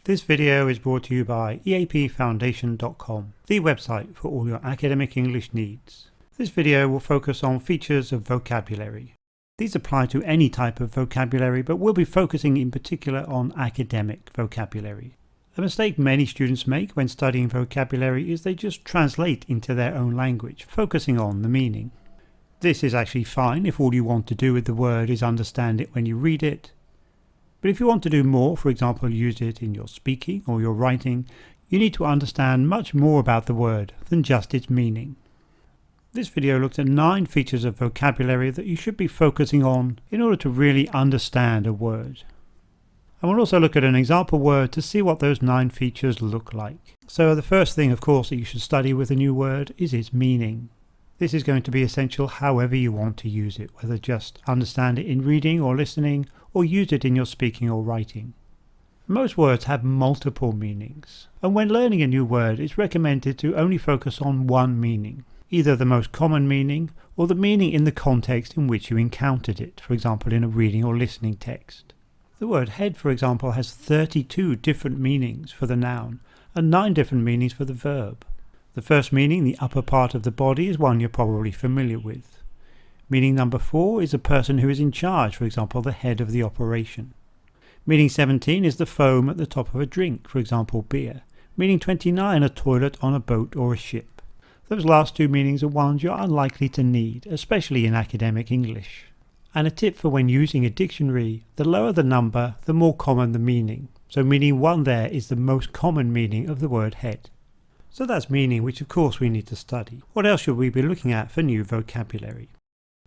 This video is brought to you by EAPFoundation.com, the website for all your academic English needs. This video will focus on features of vocabulary. These apply to any type of vocabulary, but we'll be focusing in particular on academic vocabulary. A mistake many students make when studying vocabulary is they just translate into their own language, focusing on the meaning. This is actually fine if all you want to do with the word is understand it when you read it. But if you want to do more, for example use it in your speaking or your writing, you need to understand much more about the word than just its meaning. This video looks at 9 features of vocabulary that you should be focusing on in order to really understand a word. And we'll also look at an example word to see what those 9 features look like. So the first thing, of course, that you should study with a new word is its meaning. This is going to be essential however you want to use it, whether just understand it in reading or listening, or use it in your speaking or writing. Most words have multiple meanings, and when learning a new word it's recommended to only focus on one meaning, either the most common meaning or the meaning in the context in which you encountered it, for example in a reading or listening text. The word head, for example, has 32 different meanings for the noun and 9 different meanings for the verb. The first meaning, the upper part of the body, is one you're probably familiar with. Meaning number 4 is a person who is in charge, for example the head of the operation. Meaning 17 is the foam at the top of a drink, for example beer. Meaning 29, a toilet on a boat or a ship. Those last 2 meanings are ones you're unlikely to need, especially in academic English. And a tip for when using a dictionary, the lower the number, the more common the meaning. So meaning 1 there is the most common meaning of the word head. So that's meaning, which of course we need to study. What else should we be looking at for new vocabulary?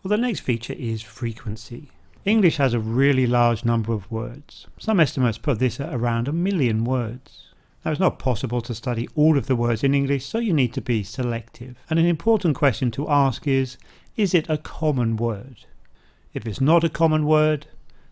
Well, the next feature is frequency. English has a really large number of words. Some estimates put this at around 1 million words. Now it's not possible to study all of the words in English, so you need to be selective. And an important question to ask is it a common word? If it's not a common word,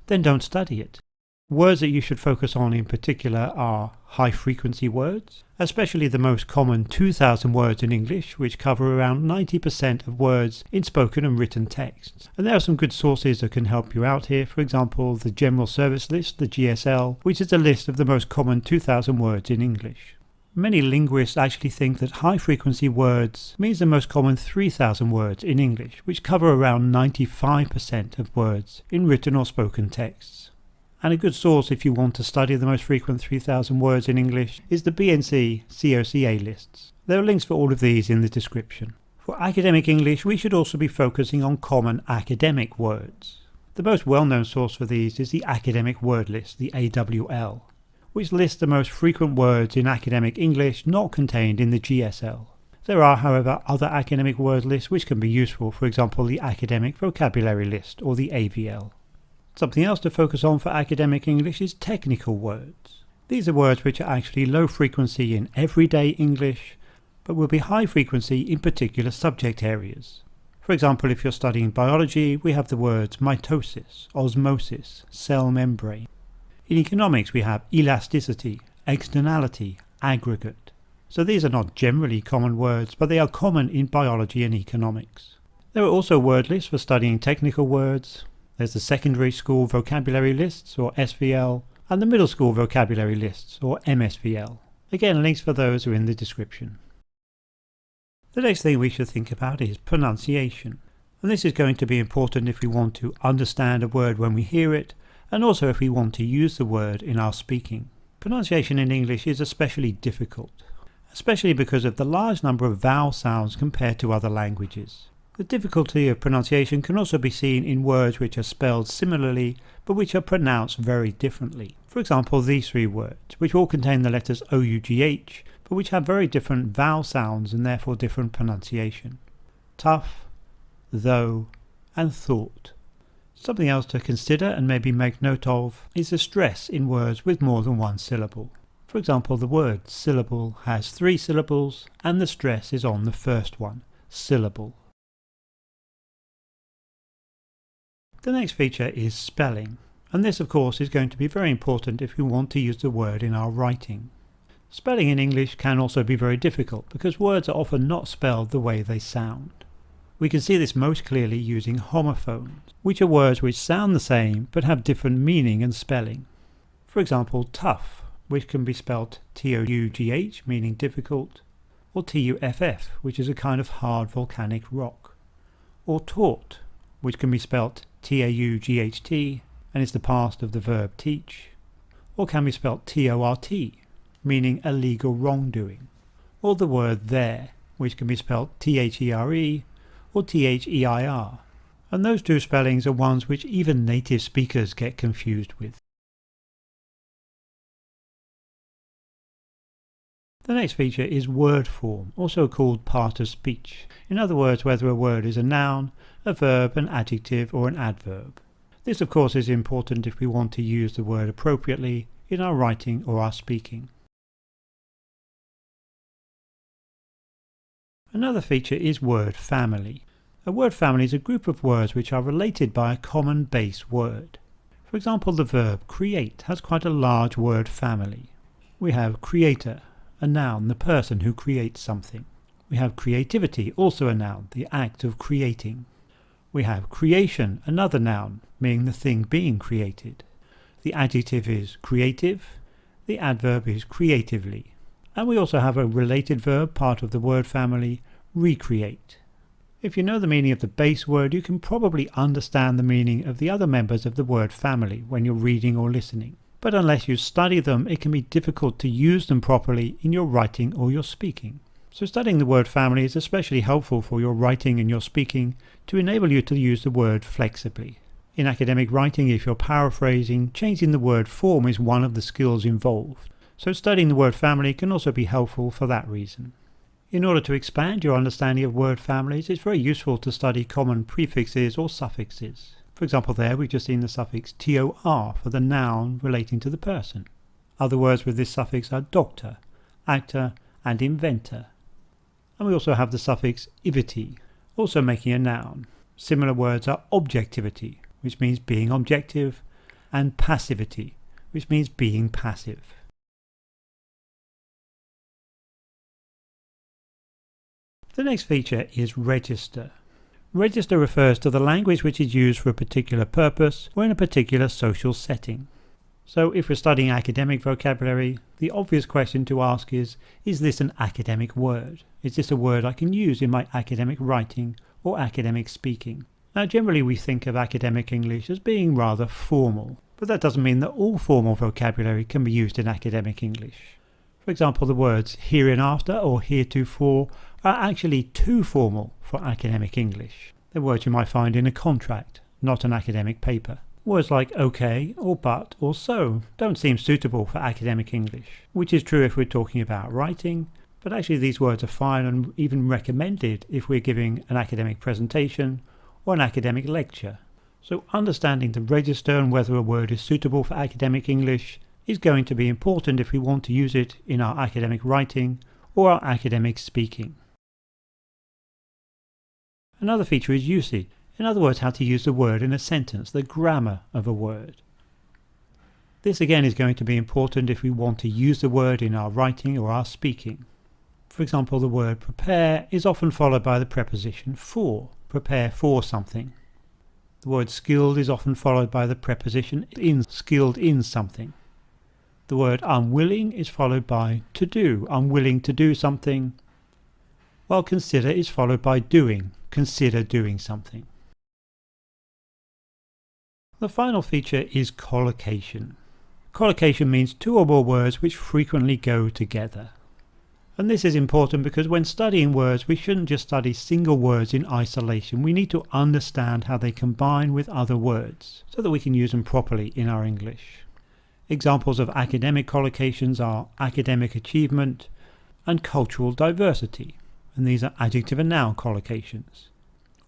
then don't study it. Words that you should focus on in particular are high frequency words, especially the most common 2,000 words in English, which cover around 90% of words in spoken and written texts. And there are some good sources that can help you out here, for example the General Service List, the GSL, which is a list of the most common 2,000 words in English. Many linguists actually think that high frequency words means the most common 3,000 words in English, which cover around 95% of words in written or spoken texts. And a good source if you want to study the most frequent 3,000 words in English is the BNC COCA lists. There are links for all of these in the description. For academic English we should also be focusing on common academic words. The most well-known source for these is the Academic Word List, the AWL, which lists the most frequent words in academic English not contained in the GSL. There are, however, other academic word lists which can be useful, for example the Academic Vocabulary List or the AVL. Something else to focus on for academic English is technical words. These are words which are actually low frequency in everyday English, but will be high frequency in particular subject areas. For example, if you're studying biology, we have the words mitosis, osmosis, cell membrane. In economics we have elasticity, externality, aggregate. So these are not generally common words, but they are common in biology and economics. There are also word lists for studying technical words. There's the Secondary School Vocabulary Lists, or SVL, and the Middle School Vocabulary Lists, or MSVL. Again, links for those are in the description. The next thing we should think about is pronunciation. And this is going to be important if we want to understand a word when we hear it, and also if we want to use the word in our speaking. Pronunciation in English is especially difficult, especially because of the large number of vowel sounds compared to other languages. The difficulty of pronunciation can also be seen in words which are spelled similarly but which are pronounced very differently. For example, these 3 words, which all contain the letters OUGH, but which have very different vowel sounds and therefore different pronunciation. Tough, though, and thought. Something else to consider and maybe make note of is the stress in words with more than 1 syllable. For example, the word syllable has 3 syllables and the stress is on the first one, syllable. The next feature is spelling, and this of course is going to be very important if we want to use the word in our writing. Spelling in English can also be very difficult because words are often not spelled the way they sound. We can see this most clearly using homophones, which are words which sound the same but have different meaning and spelling. For example, tough which can be spelt T-O-U-G-H, meaning difficult, or T-U-F-F, which is a kind of hard volcanic rock, or taught, which can be spelt T-A-U-G-H-T, and is the past of the verb teach, or can be spelt T-O-R-T, meaning a legal wrongdoing, or the word there, which can be spelt T-H-E-R-E or T-H-E-I-R, and those two spellings are ones which even native speakers get confused with. The next feature is word form, also called part of speech. In other words, whether a word is a noun, a verb, an adjective, or an adverb. This, of course, is important if we want to use the word appropriately in our writing or our speaking. Another feature is word family. A word family is a group of words which are related by a common base word. For example, the verb create has quite a large word family. We have creator, a noun, the person who creates something. We have creativity, also a noun, the act of creating. We have creation, another noun, meaning the thing being created. The adjective is creative, the adverb is creatively. And we also have a related verb, part of the word family, recreate. If you know the meaning of the base word, you can probably understand the meaning of the other members of the word family when you're reading or listening. But unless you study them, it can be difficult to use them properly in your writing or your speaking. So studying the word family is especially helpful for your writing and your speaking to enable you to use the word flexibly. In academic writing, if you're paraphrasing, changing the word form is one of the skills involved. So studying the word family can also be helpful for that reason. In order to expand your understanding of word families, it's very useful to study common prefixes or suffixes. For example, there we've just seen the suffix tor for the noun relating to the person. Other words with this suffix are doctor, actor, and inventor. And we also have the suffix ivity, also making a noun. Similar words are objectivity, which means being objective, and passivity, which means being passive. The next feature is register. Register refers to the language which is used for a particular purpose or in a particular social setting. So if we're studying academic vocabulary, the obvious question to ask is this an academic word? Is this a word I can use in my academic writing or academic speaking? Now generally we think of academic English as being rather formal, but that doesn't mean that all formal vocabulary can be used in academic English. For example, the words hereinafter or heretofore are actually too formal for academic English. They're words you might find in a contract, not an academic paper. Words like okay or but or so don't seem suitable for academic English, which is true if we're talking about writing, but actually these words are fine and even recommended if we're giving an academic presentation or an academic lecture. So understanding the register and whether a word is suitable for academic English is going to be important if we want to use it in our academic writing or our academic speaking. Another feature is usage. In other words, how to use the word in a sentence, the grammar of a word. This again is going to be important if we want to use the word in our writing or our speaking. For example, the word prepare is often followed by the preposition for, prepare for something. The word skilled is often followed by the preposition in, skilled in something. The word unwilling is followed by to do, unwilling to do something, while consider is followed by doing, consider doing something. The final feature is collocation. Collocation means two or more words which frequently go together. And this is important because when studying words, we shouldn't just study single words in isolation. We need to understand how they combine with other words so that we can use them properly in our English. Examples of academic collocations are academic achievement and cultural diversity, and these are adjective and noun collocations,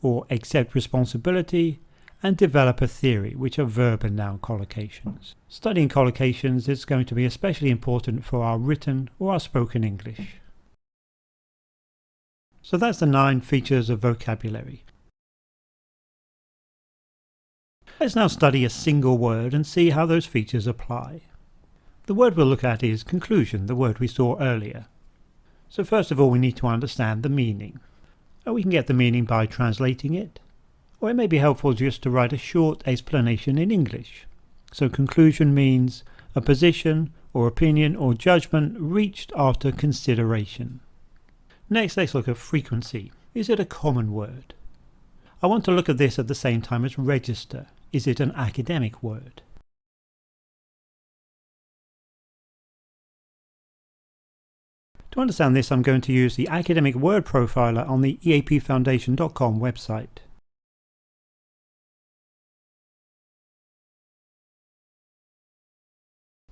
or accept responsibility and develop a theory, which are verb and noun collocations. Studying collocations is going to be especially important for our written or our spoken English. So that's the 9 features of vocabulary. Let's now study a single word and see how those features apply. The word we'll look at is conclusion, the word we saw earlier. So first of all, we need to understand the meaning. We can get the meaning by translating it, or it may be helpful just to write a short explanation in English. So conclusion means a position or opinion or judgment reached after consideration. Next, let's look at frequency. Is it a common word? I want to look at this at the same time as register. Is it an academic word? To understand this, I'm going to use the Academic Word Profiler on the EAPFoundation.com website.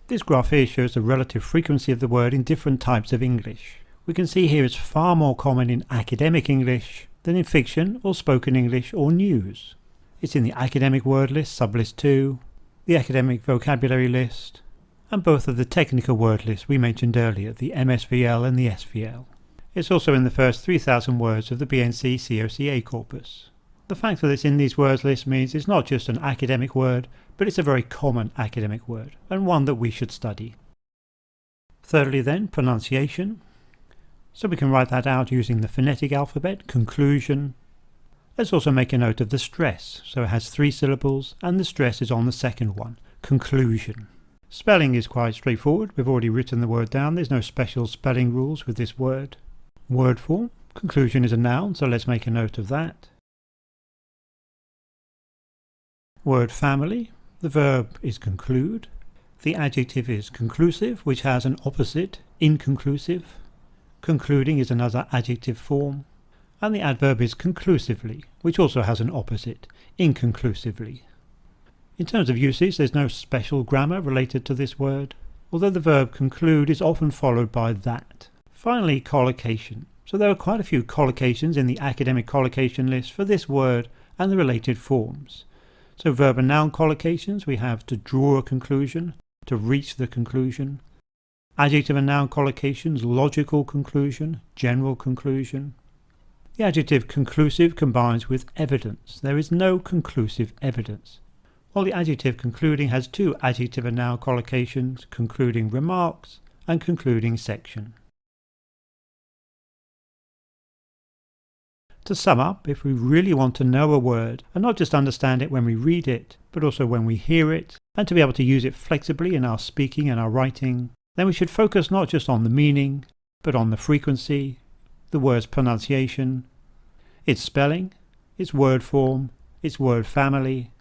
This graph here shows the relative frequency of the word in different types of English. We can see here it's far more common in academic English than in fiction or spoken English or news. It's in the academic word list, sublist 2, the academic vocabulary list, and both of the technical word lists we mentioned earlier, the MSVL and the SVL. It's also in the first 3,000 words of the BNC COCA corpus. The fact that it's in these words list means it's not just an academic word, but it's a very common academic word, and one that we should study. Thirdly then, pronunciation. So we can write that out using the phonetic alphabet, conclusion. Let's also make a note of the stress. So it has 3 syllables, and the stress is on the second one, conclusion. Spelling is quite straightforward. We've already written the word down. There's no special spelling rules with this word. Word form. Conclusion is a noun, so let's make a note of that. Word family. The verb is conclude. The adjective is conclusive, which has an opposite, inconclusive. Concluding is another adjective form. And the adverb is conclusively, which also has an opposite, inconclusively. In terms of usage, there's no special grammar related to this word, although the verb conclude is often followed by that. Finally, collocation. So there are quite a few collocations in the academic collocation list for this word and the related forms. So verb and noun collocations, we have to draw a conclusion, to reach the conclusion. Adjective and noun collocations, logical conclusion, general conclusion. The adjective conclusive combines with evidence. There is no conclusive evidence. While the adjective concluding has 2 adjective and noun collocations, concluding remarks and concluding section. To sum up, if we really want to know a word and not just understand it when we read it, but also when we hear it, and to be able to use it flexibly in our speaking and our writing, then we should focus not just on the meaning, but on the frequency, the word's pronunciation, its spelling, its word form, its word family,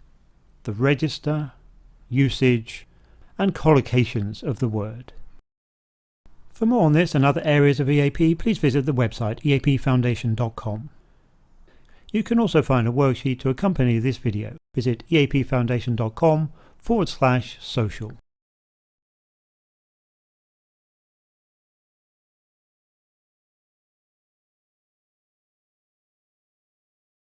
the register, usage, and collocations of the word. For more on this and other areas of EAP, please visit the website EAPFoundation.com. You can also find a worksheet to accompany this video. Visit EAPFoundation.com/social.